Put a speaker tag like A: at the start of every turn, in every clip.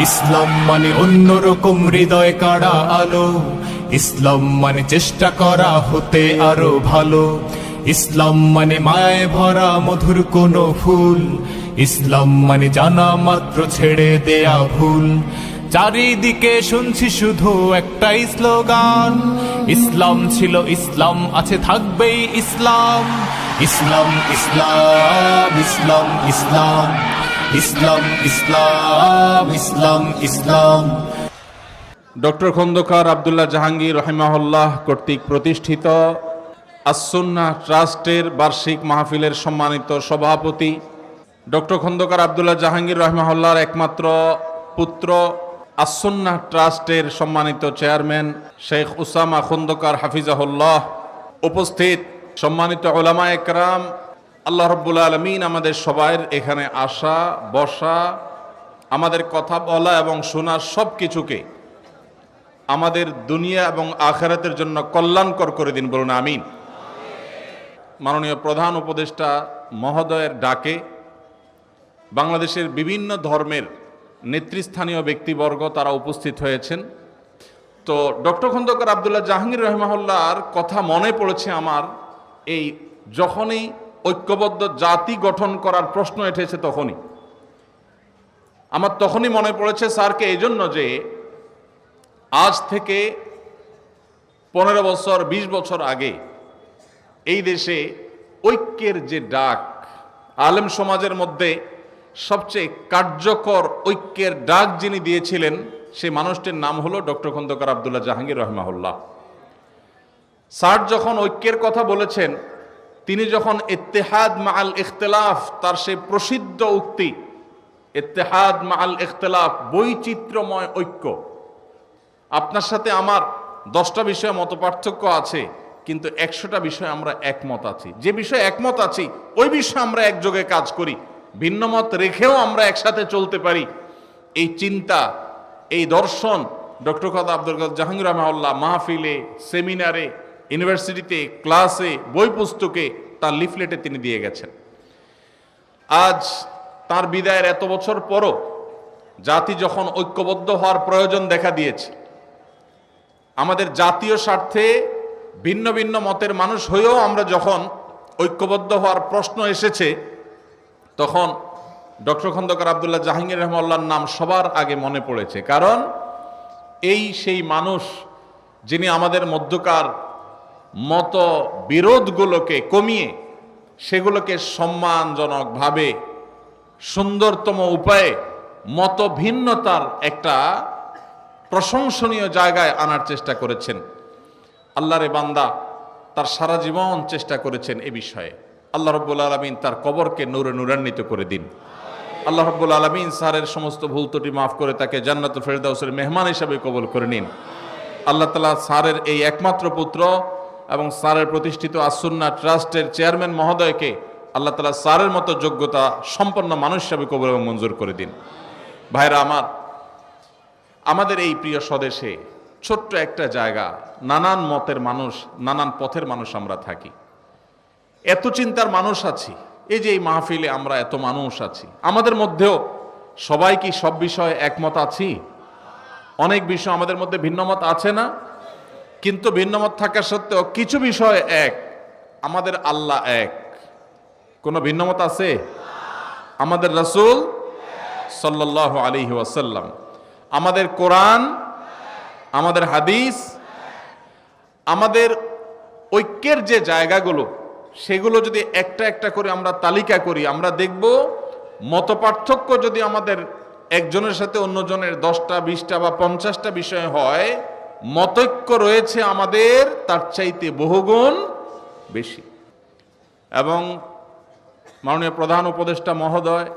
A: ইসলাম মানে অন্যরকম হৃদয় কাড়া আলো, ইসলাম মানে চেষ্টা করা হতে আরো ভালো, ইসলাম মানে মায়ায় ভরা মধুর কোনো ফুল, ইসলাম মানে জানা মাত্র ছেড়ে দেয়া ভুল। চারিদিকে শুনছি শুধু একটাই স্লোগান, ইসলাম ছিল ইসলাম আছে থাকবেই ইসলাম। ইসলাম ইসলাম ইসলাম ইসলাম ইসলাম ইসলাম ইসলাম ইসলাম।
B: ডক্টর খন্দকার আব্দুল্লাহ জাহাঙ্গীর রহিমাহুল্লাহ কর্তৃক প্রতিষ্ঠিত আস-সুন্নাহ ট্রাস্টের বার্ষিক মাহফিলের সম্মানিত সভাপতি, ডক্টর খন্দকার আব্দুল্লাহ জাহাঙ্গীর রহিমাহুল্লাহর একমাত্র পুত্র, আস-সুন্নাহ ট্রাস্টের সম্মানিত চেয়ারম্যান শেখ উসামা খন্দকার হাফিজাহুল্লাহ, উপস্থিত সম্মানিত উলামা একরাম, আল্লাহ রাব্বুল আলামিন আমাদের সবাইয়ের এখানে আসা বসা, আমাদের কথা বলা এবং শোনার সব কিছুকে আমাদের দুনিয়া এবং আখিরাতের জন্য কল্যাণকর করে দিন, বলুন আমিন। মাননীয় প্রধান উপদেষ্টা মহোদয়ের ডাকে বাংলাদেশের বিভিন্ন ধর্মের নেতৃস্থানীয় ব্যক্তিবর্গ তারা উপস্থিত হয়েছেন। তো ডক্টর খন্দকার আব্দুল্লাহ জাহাঙ্গীর রহিমাহুল্লাহর কথা মনে পড়েছে আমার, এই যখনই ঐক্যবদ্ধ জাতি গঠন করার প্রশ্ন এসেছে তখনই মনে পড়েছে স্যারকে, এই জন্য যে আজ থেকে 15 বছর 20 বছর আগে এই দেশে ঐক্যের যে ডাক, আলেম সমাজের মধ্যে সবচেয়ে কার্যকর ঐক্যের ডাক যিনি দিয়েছিলেন সেই মানুষটির নাম হলো ডক্টর খন্দকার আব্দুল্লাহ জাহাঙ্গীর রহিমাহুল্লাহ। স্যার যখন ঐক্যের কথা বলেছেন, তিনি যখন ইত্তেহাদ মাআল ইখতিলাফ, তার সেই প্রসিদ্ধ উক্তি ইত্তেহাদ মাআল ইখতিলাফ, বৈচিত্র্যময় ঐক্য, আপনার সাথে আমার 10টা বিষয়ে মতপার্থক্য আছে কিন্তু 100টা বিষয়ে আমরা একমত আছি, যে বিষয়ে একমত আছি ওই বিষয়ে আমরা একযোগে কাজ করি, ভিন্ন মত রেখেও আমরা একসাথে চলতে পারি, এই চিন্তা, এই দর্শন ডক্টর খন্দকার আব্দুল জাহাঙ্গীর রহিমাহুল্লাহ মাহফিলে, সেমিনারে, ইউনিভার্সিটিতে, ক্লাসে, বই পুস্তকে, তার লিফলেটে তিনি দিয়ে গেছেন। আজ তার বিদায়ের এত বছর পরও জাতি যখন ঐক্যবদ্ধ হওয়ার প্রয়োজন দেখা দিয়েছে, আমাদের জাতীয় স্বার্থে ভিন্ন ভিন্ন মতের মানুষ হয়েও আমরা যখন ঐক্যবদ্ধ হওয়ার প্রশ্ন এসেছে, তখন ডক্টর খন্দকার আব্দুল্লাহ জাহাঙ্গীর রহিমাহুল্লাহর নাম সবার আগে মনে পড়েছে। কারণ এই সেই মানুষ যিনি আমাদের মধ্যকার মত বিরোধগুলোকে কমিয়ে সেগুলোকে সম্মানজনকভাবে সুন্দরতম উপায়ে মত ভিন্নতার একটা প্রশংসনীয় জায়গায় আনার চেষ্টা করেছেন। আল্লাহরে বান্দা তার সারা জীবন চেষ্টা করেছেন এ বিষয়ে। আল্লাহ রাব্বুল আলামিন তার কবরকে নূরে নূরান্বিত করে দিন। আল্লাহ রাব্বুল আলামিন স্যারের সমস্ত ভুল ত্রুটি মাফ করে তাকে জান্নাতুল ফেরদাউসের মেহমান হিসেবে কবুল করে নিন। আল্লাহ তাআলা স্যারের এই একমাত্র পুত্র এবং স্যারের প্রতিষ্ঠিত আস-সুন্নাহ ট্রাস্টের চেয়ারম্যান মহোদয়কে আল্লাহ তাআলা স্যারের মতো যোগ্যতা সম্পন্ন মানুষ হিসেবে কবুল এবং মঞ্জুর করে দিন। ভাইরা আমার, আমাদের এই প্রিয় স্বদেশে ছোট্ট একটা জায়গা, নানান মতের মানুষ, নানান পথের মানুষ আমরা থাকি, এত চিন্তার মানুষ আছি। এই যে এই মাহফিলে আমরা এত মানুষ আছি, আমাদের মধ্যেও সবাই কি সব বিষয়ে একমত আছি? অনেক বিষয় আমাদের মধ্যে ভিন্নমত আছে না? কিন্তু ভিন্নমত থাকা সত্ত্বেও কিছু বিষয় এক, আমাদের আল্লাহ এক। কোনো ভিন্নমত আছে? আমাদের রাসূল সাল্লাল্লাহু আলাইহি ওয়াসাল্লাম, আমাদের কোরআন, আমাদের হাদিস, আমাদের ঐক্যের যে জায়গাগুলো, সেগুলো যদি একটা একটা করে আমরা তালিকা করি, আমরা দেখব মতপার্থক্য যদি আমাদের একজনের সাথে অন্যজনের 10টা 20টা বা 50টা বিষয় হয়, মতৈক্য রয়েছে আমাদের তার চাইতে বহুগুণ বেশি। এবং মাননীয় প্রধান উপদেষ্টা মহোদয়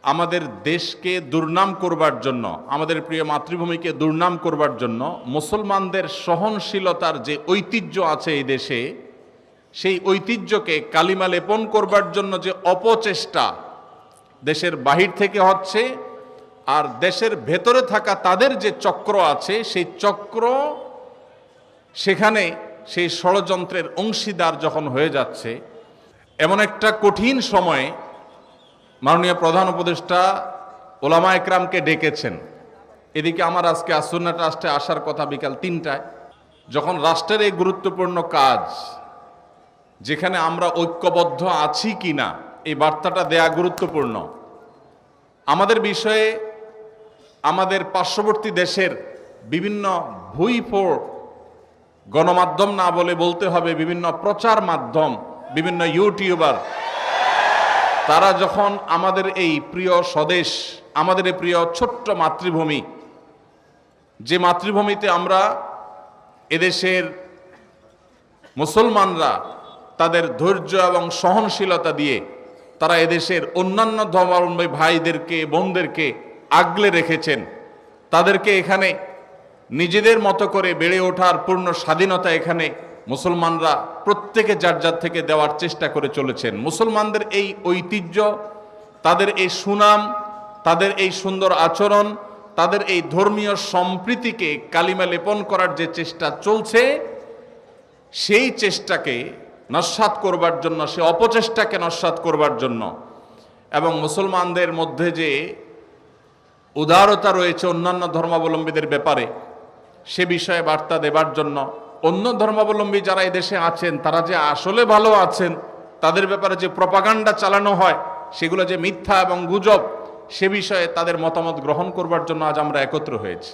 B: আমাদের দেশকে দুর্নাম করবার জন্য, আমাদের প্রিয় মাতৃভূমিকে দুর্নাম করবার জন্য, মুসলমানদের সহনশীলতার যে ঐতিহ্য আছে এই দেশে, সেই ঐতিহ্যকে কালিমা লেপন করবার জন্য যে অপচেষ্টা দেশের বাহির থেকে হচ্ছে, আর দেশের ভেতরে থাকা তাদের যে চক্র আছে, সেই চক্র সেখানে সেই ষড়যন্ত্রের অংশীদার যখন হয়ে যাচ্ছে, এমন একটা কঠিন সময়ে মাননীয় প্রধান উপদেষ্টা ওলামা একরামকে ডেকেছেন। এদিকে আমার আজকে আসুন্নাহ ট্রাস্টে আসার কথা বিকাল 3টায়। যখন রাষ্ট্রের এই গুরুত্বপূর্ণ কাজ, যেখানে আমরা ঐক্যবদ্ধ আছি কিনা এই বার্তাটা দেয়া গুরুত্বপূর্ণ। আমাদের বিষয়ে আমাদের পার্শ্ববর্তী দেশের বিভিন্ন ভুইফোড় গণমাধ্যম, না বলে বলতে হবে বিভিন্ন প্রচার মাধ্যম, বিভিন্ন ইউটিউবার, তারা যখন আমাদের এই প্রিয় স্বদেশ, আমাদের এই প্রিয় ছোট্ট মাতৃভূমি, যে মাতৃভূমিতে আমরা এদেশের মুসলমানরা তাদের ধৈর্য এবং সহনশীলতা দিয়ে তারা এদেশের অন্যান্য ধর্মাবলম্বী ভাইদেরকে বোনদেরকে আগলে রেখেছেন, তাদেরকে এখানে নিজেদের মতো করে বেড়ে ওঠার পূর্ণ স্বাধীনতা এখানে মুসলমানরা প্রত্যেকে যার যার থেকে দেওয়ার চেষ্টা করে চলেছেন। মুসলমানদের এই ঐতিহ্য, তাদের এই সুনাম, তাদের এই সুন্দর আচরণ, তাদের এই ধর্মীয় সম্প্রীতিকে কালিমা লেপন করার যে চেষ্টা চলছে, সেই চেষ্টাকে নস্যাৎ করবার জন্য, সে অপচেষ্টাকে নস্যাৎ করবার জন্য এবং মুসলমানদের মধ্যে যে উদারতা রয়েছে অন্যান্য ধর্মাবলম্বীদের ব্যাপারে, সে বিষয়ে বার্তা দেবার জন্য, অন্য ধর্মাবলম্বী যারা এদেশে আছেন তারা যে আসলে ভালো আছেন, তাদের ব্যাপারে যে প্রপাগান্ডা চালানো হয় সেগুলো যে মিথ্যা এবং গুজব, সে বিষয়ে তাদের মতামত গ্রহণ করবার জন্য আজ আমরা একত্র হয়েছি।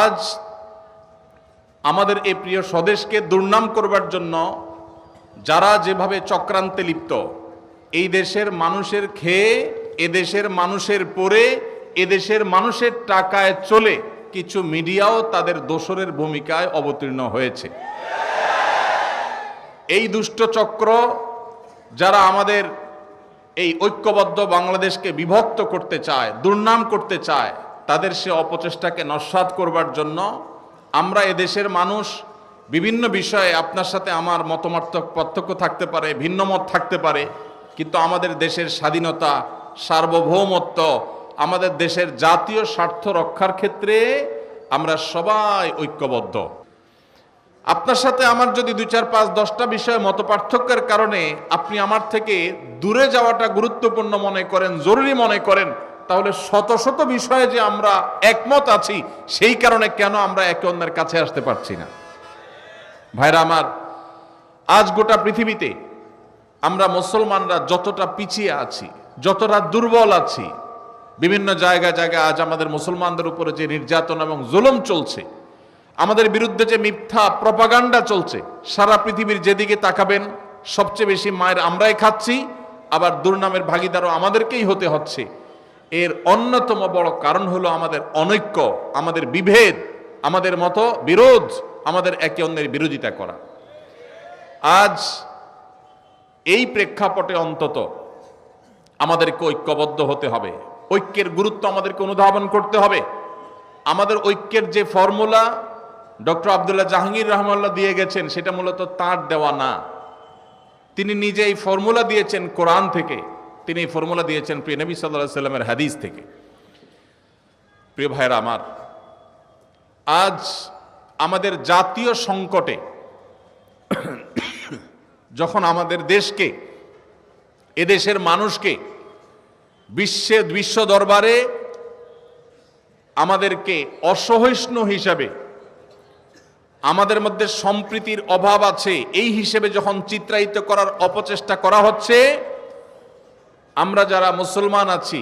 B: আজ আমাদের এই প্রিয় স্বদেশকে দুর্নাম করবার জন্য যারা যেভাবে চক্রান্তে লিপ্ত, এই দেশের মানুষের খেয়ে, এদেশের মানুষের পরে, এদেশের মানুষের টাকায় চলে কিছু মিডিয়াও তাদের দোসরের ভূমিকায় অবতীর্ণ হয়েছে। এই দুষ্ট চক্র যারা আমাদের এই ঐক্যবদ্ধ বাংলাদেশকে বিভক্ত করতে চায়, দুর্নাম করতে চায়, তাদের সে অপচেষ্টাকে নস্যাৎ করবার জন্য আমরা এদেশের মানুষ বিভিন্ন বিষয়ে, আপনার সাথে আমার মতামত পার্থক্য থাকতে পারে, ভিন্ন মত থাকতে পারে, কিন্তু আমাদের দেশের স্বাধীনতা, সার্বভৌমত্ব, আমাদের দেশের জাতীয় স্বার্থ রক্ষার ক্ষেত্রে আমরা সবাই ঐক্যবদ্ধ। আপনার সাথে আমার যদি 2, 4, 5, 10টা বিষয়ে মত পার্থক্যের কারণে আপনি আমার থেকে দূরে যাওয়াটা গুরুত্বপূর্ণ মনে করেন, জরুরি মনে করেন, তাহলে শত শত বিষয়ে যে আমরা একমত আছি, সেই কারণে কেন আমরা একে অন্যের কাছে আসতে পারছি না? ভাইরা আমার, আজ গোটা পৃথিবীতে আমরা মুসলমানরা যতটা পিছিয়ে আছি, যতটা দুর্বল আছি, বিভিন্ন জায়গায় জায়গায় আজ আমাদের মুসলমানদের উপরে যে নির্যাতন এবং জুলুম চলছে, আমাদের বিরুদ্ধে যে মিথ্যা প্রপাগান্ডা চলছে, সারা পৃথিবীর যেদিকে তাকাবেন সবচেয়ে বেশি মায়ের আমরাই খাচ্ছি, আবার দুর্নামের ভাগীদারও আমাদেরকেই হতে হচ্ছে। এর অন্যতম বড় কারণ হলো আমাদের অনৈক্য, আমাদের বিভেদ, আমাদের মতো বিরোধ, আমাদের একে অন্যের বিরোধিতা করা। আজ এই প্রেক্ষাপটে অন্তত আমাদেরকে ঐক্যবদ্ধ হতে হবে, ঐক্যের গুরুত্ব আমাদেরকে অনুধাবন করতে হবে। আমাদের ঐক্যের যে ফর্মুলা ডক্টর আব্দুল্লাহ জাহাঙ্গীর রহমাল্লাহ দিয়ে গেছেন, সেটা মূলত তাঁর দেওয়া না। তিনি নিজে এই ফর্মুলা দিয়েছেন কোরআন থেকে, তিনি এই ফর্মুলা দিয়েছেন প্রিয় নবী সাল্লাল্লাহু আলাইহি সাল্লামের হাদিস থেকে। প্রিয় ভাইরা আমার, আজ আমাদের জাতীয় সংকটে যখন আমাদের দেশকে, এদেশের মানুষকে বিশ্ব দরবারে আমাদেরকে অসহিষ্ণু হিসাবে, আমাদের মধ্যে সম্প্রীতির অভাব আছে এই হিসেবে যখন চিত্রায়িত করার অপচেষ্টা করা হচ্ছে, আমরা যারা মুসলমান আছি,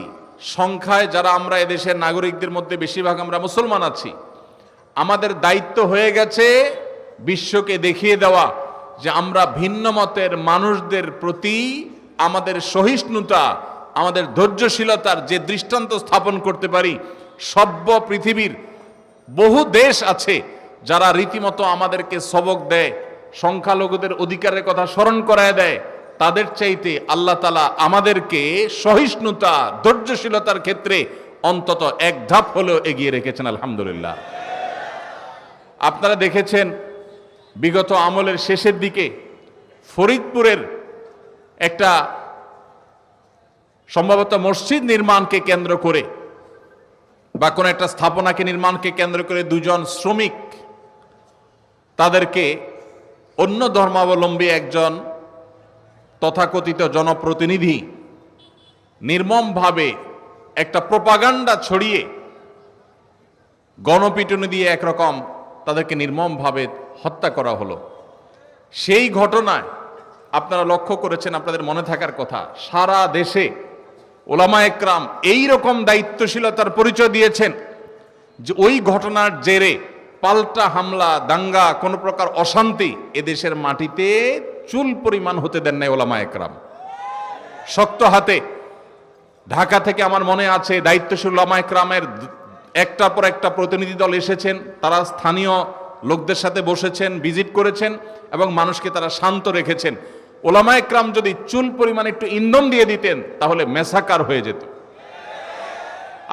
B: সংখ্যায় যারা আমরা এদেশের নাগরিকদের মধ্যে বেশিরভাগ আমরা মুসলমান আছি, আমাদের দায়িত্ব হয়ে গেছে বিশ্বকে দেখিয়ে দেওয়া যে আমরা ভিন্ন মতের মানুষদের প্রতি আমাদের সহিষ্ণুতা, আমাদের ধৈর্যশীলতার যে দৃষ্টান্ত স্থাপন করতে পারি। সভ্য পৃথিবীর বহু দেশ আছে যারা রীতিমতো আমাদেরকে সবক দেয়, সংখ্যালঘুদের অধিকারের কথা স্মরণ করায় দেয়। তাদের চাইতে আল্লাহ তাআলা আমাদেরকে সহিষ্ণুতা, ধৈর্যশীলতার ক্ষেত্রে অন্তত এক ধাপ হলেও এগিয়ে রেখেছেন, আলহামদুলিল্লাহ। আপনারা দেখেছেন বিগত আমলের শেষের দিকে ফরিদপুরের একটা সম্ভবত মসজিদ নির্মাণকে কেন্দ্র করে বা কোনো একটা স্থাপনাকে নির্মাণকে কেন্দ্র করে দুজন শ্রমিক, তাদেরকে অন্য ধর্মাবলম্বী একজন তথাকথিত জনপ্রতিনিধি নির্মমভাবে একটা প্রোপাগান্ডা ছড়িয়ে গণপিটুনি দিয়ে একরকম তাদেরকে নির্মমভাবে হত্যা করা হলো। সেই ঘটনায় আপনারা লক্ষ্য করেছেন, আপনাদের মনে থাকার কথা, সারা দেশে ওলামায়ে কেরাম এই রকম দায়িত্বশীলতার পরিচয় দিয়েছেন যে ওই ঘটনার জেরে পাল্টা হামলা, দাঙ্গা, কোনো প্রকার অশান্তি এদেশের মাটিতে চুল পরিমাণ হতে দেন নাই ওলামায়ে কেরাম। শক্ত হাতে ঢাকা থেকে আমার মনে আছে দায়িত্বশীল ওলামায়ে কেরামের একটার পর একটা প্রতিনিধি দল এসেছেন, তারা স্থানীয় লোকদের সাথে বসেছেন, ভিজিট করেছেন এবং মানুষকে তারা শান্ত রেখেছেন। ওলামায়ে কেরাম যদি চুল পরিমাণ একটু ইন্ধন দিয়ে দিতেন তাহলে মেসাকার হয়ে যেত।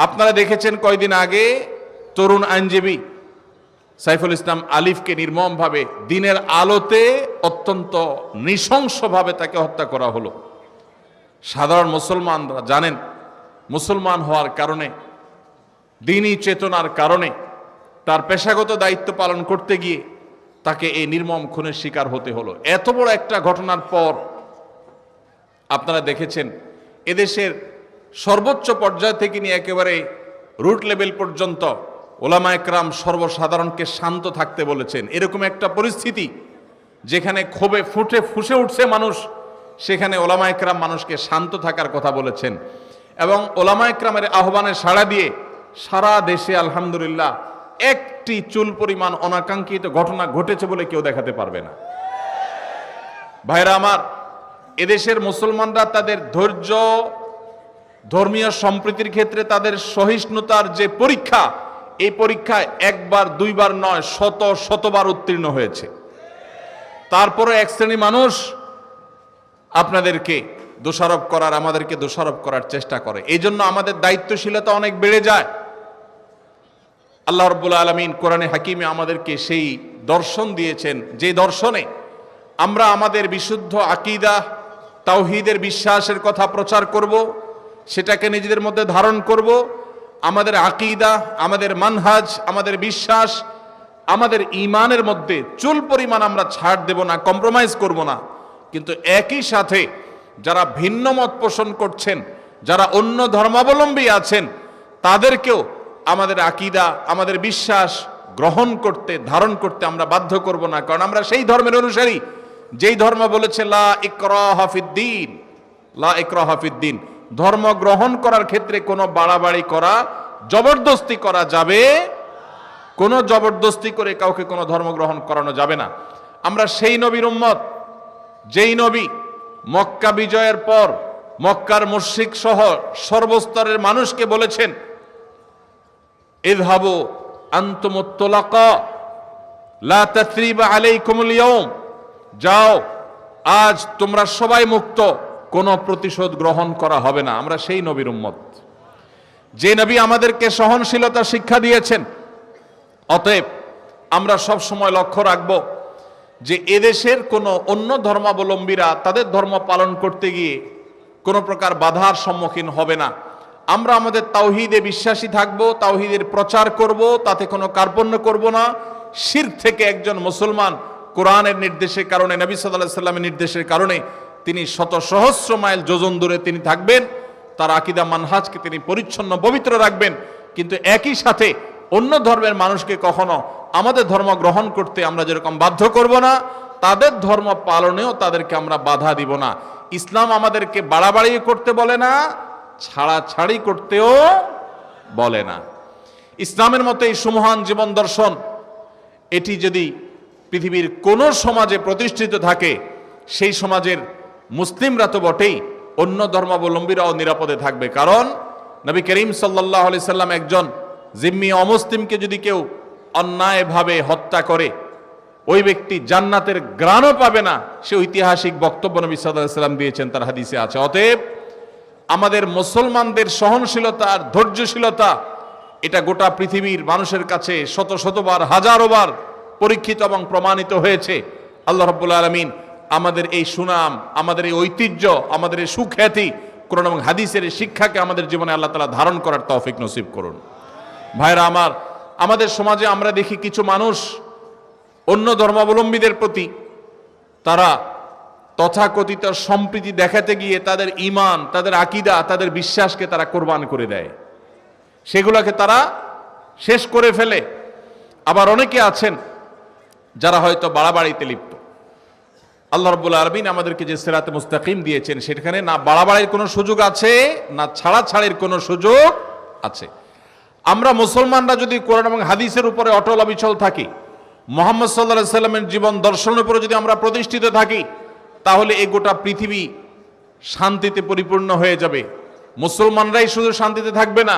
B: আপনারা দেখেছেন কয়দিন আগে তরুণ আইনজীবী সাইফুল ইসলাম আলিফকে নির্মমভাবে দিনের আলোতে অত্যন্ত নৃশংসভাবে তাকে হত্যা করা হলো। সাধারণ মুসলমানরা জানেন, মুসলমান হওয়ার কারণে, দ্বীনি চেতনার কারণে তার পেশাগত দায়িত্ব পালন করতে গিয়ে তাকে এই নির্মম খুনের শিকার হতে হলো। এত বড় একটা ঘটনার পর আপনারা দেখেছেন এদেশের সর্বোচ্চ পর্যায় থেকে নিয়ে একেবারে রুট লেভেল পর্যন্ত ওলামায়ে কেরাম সর্বসাধারণকে শান্ত থাকতে বলেছেন। এরকম একটা পরিস্থিতি যেখানে ক্ষোভে ফুসে উঠছে মানুষ, সেখানে ওলামায়ে কেরাম মানুষকে শান্ত থাকার কথা বলেছেন এবং ওলামায়ে কেরামের আহ্বানে সাড়া দিয়ে সারা দেশে আলহামদুলিল্লাহ একটি চুল পরিমাণ অনাকাঙ্ক্ষিত ঘটনা ঘটেছে বলে কেউ দেখাতে পারবে না। ভাইরা আমার, এদেশের মুসলমানরা তাদের ধৈর্য, ধর্মীয় সম্প্রীতির ক্ষেত্রে তাদের সহিষ্ণুতার যে পরীক্ষা, এই পরীক্ষায় একবার দুইবার নয় শতবার উত্তীর্ণ হয়েছে। তারপরে এক শ্রেণী মানুষ আপনাদেরকে দোষারোপ করার, আমাদেরকে দোষারোপ করার চেষ্টা করে। এই জন্য আমাদের দায়িত্বশীলতা অনেক বেড়ে যায়। আল্লাহ রাব্বুল আলামিন কোরআনে হাকিমে আমাদেরকে সেই দর্শন দিয়েছেন, যে দর্শনে আমরা আমাদের বিশুদ্ধ আকীদা, তাওহীদের বিশ্বাসের কথা প্রচার করব, সেটাকে নিজেদের মধ্যে ধারণ করব। আমাদের আকীদা, আমাদের মানহাজ, আমাদের বিশ্বাস, আমাদের ঈমানের মধ্যে চুল পরিমাণ আমরা ছাড় দেব না, কম্প্রোমাইজ করব না। কিন্তু একই সাথে যারা ভিন্ন মত পোষণ করছেন, যারা অন্য ধর্মাবলম্বী আছেন, তাদেরকেও আমাদের আকীদা, আমাদের বিশ্বাস গ্রহণ করতে, ধারণ করতে আমরা বাধ্য করব না। কারণ আমরা সেই ধর্মের অনুসারী যেই ধর্ম বলেছে লা ইকরাহা ফিদ্দীন, লা ইকরাহা ফিদ্দীন। ধর্ম গ্রহণ করার ক্ষেত্রে কোনো বাড়াবাড়ি করা, জবরদস্তি করা যাবে, কোনো জবরদস্তি করে কাউকে কোনো ধর্ম গ্রহণ করানো যাবে না। আমরা সেই নবীর উম্মত, যেই নবী মক্কা বিজয়ের পর মক্কার মুশরিক সহ সর্বস্তরের মানুষকে বলেছেন ইযহাবু আনতুমুত তুলাকা লা তাসরিবা আলাইকুমুল ইয়াউম, যাও আজ তোমরা সবাই মুক্ত, কোনো প্রতিশোধ গ্রহণ করা হবে না। আমরা সেই নবীর উম্মত, যে নবী আমাদেরকে সহনশীলতা শিক্ষা দিয়েছেন। অতএব আমরা সব সময় লক্ষ্য রাখব যে এদেশের কোনো অন্য ধর্মাবলম্বীরা তাদের ধর্ম পালন করতে গিয়ে কোনো প্রকার বাধার সম্মুখীন হবে না। আমরা আমাদের তাওহীদে বিশ্বাসী থাকব, তাওহীদের প্রচার করব, তাতে কোনো কার্পণ্য করব না। শিরক থেকে একজন মুসলমান কোরআনের নির্দেশের কারণে, নবী সাল্লাল্লাহু আলাইহি সাল্লামের নির্দেশের কারণে তিনি শত সহস্র মাইল যোজন দূরে তিনি থাকবেন, তার আকীদা মানহাজকে তিনি পরিচ্ছন্ন পবিত্র রাখবেন। কিন্তু একই সাথে অন্য ধর্মের মানুষকে কখনো আমাদের ধর্ম গ্রহণ করতে আমরা যেরকম বাধ্য করব না, তাদের ধর্ম পালনেও তাদেরকে আমরা বাধা দিব না। ইসলাম আমাদেরকে বাড়াবাড়ি করতে বলে না, ছাড়াছাড়ি করতেও বলে না। ইসলামের মতো এই সুমহান জীবন দর্শন, এটি যদি পৃথিবীর কোনো সমাজে প্রতিষ্ঠিত থাকে, সেই সমাজের মুসলিমরা তো বটেই, অন্য ধর্মাবলম্বীরাও নিরাপদে থাকবে। কারণ নবী করিম সাল্লাল্লাহু আলাইহি সাল্লাম একজন জিম্মি অমুসলিমকে যদি কেউ অন্যায়ভাবে হত্যা করে, ওই ব্যক্তি জান্নাতের ঘ্রাণও পাবে না। সে ঐতিহাসিক বক্তব্য নবী সাল্লাল্লাহু আলাইহি সাল্লাম দিয়েছেন, তার হাদিসে আছে। অতএব আমাদের মুসলমানদের সহনশীলতা আর ধৈর্যশীলতা, এটা গোটা পৃথিবীর মানুষের কাছে শতবার, হাজারোবার পরীক্ষিত এবং প্রমাণিত হয়েছে। আল্লাহ রাব্বুল আলামিন আমাদের এই সুনাম, আমাদের এই ঐতিহ্য, আমাদের এই সুখ্যাতি, কোরআন এবং হাদিসের শিক্ষাকে আমাদের জীবনে আল্লাহ তাআলা ধারণ করার তৌফিক নসিব করুন। ভাইরা আমার, আমাদের সমাজে আমরা দেখি কিছু মানুষ অন্য ধর্মাবলম্বীদের প্রতি তারা তথাকথিত সম্প্রীতি দেখাতে গিয়ে তাদের ঈমান, তাদের আকীদা, তাদের বিশ্বাসকে তারা কোরবান করে দেয়, সেগুলোকে তারা শেষ করে ফেলে। আবার অনেকে আছেন যারা হয়তো বাড়াবাড়িতে লিপ্ত। আল্লাহ রাব্বুল আলামিন আমাদেরকে যে সিরাতে মুস্তাকিম দিয়েছেন সেখানে না বাড়াবাড়ির কোনো সুযোগ আছে, না ছাড়াছাড়ির কোনো সুযোগ আছে। আমরা মুসলমানরা যদি কোরআন এবং হাদিসের উপরে অটল অবিচল থাকি, মুহাম্মদ সাল্লাল্লাহু আলাইহি সাল্লামের জীবন দর্শনের উপরে যদি আমরা প্রতিষ্ঠিত থাকি, তাহলে এই গোটা পৃথিবী শান্তিতে পরিপূর্ণ হয়ে যাবে। মুসলমানরাই শুধু শান্তিতে থাকবে না,